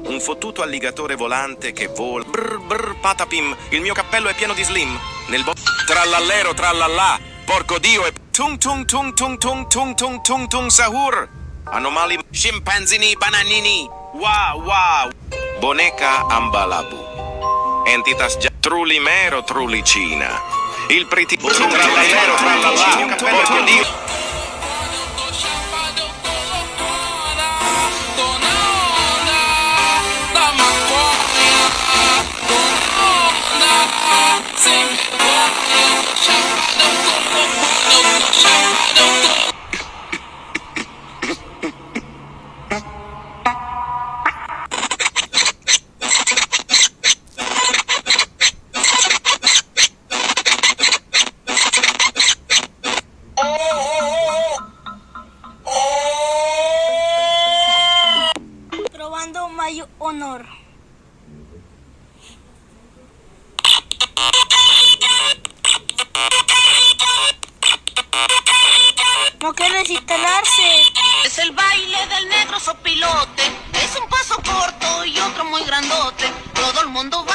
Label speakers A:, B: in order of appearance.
A: Un fottuto alligatore volante che vola. Brr brr patapim, il mio cappello è pieno di slim. Nel trallallero trallallà, porco dio e tung tung tung tung tung tung tung tung tung sahur. Anomali scimpanzini bananini. Wow wow. Boneca ambalabu. Entitas già trulimero trulicina. Il priti trallallero trallallà, porco dio.
B: Probando mayo honor. No quiere desinstalarse.
C: Es el baile del negro sopilote. Es un paso corto y otro muy grandote. Todo el mundo va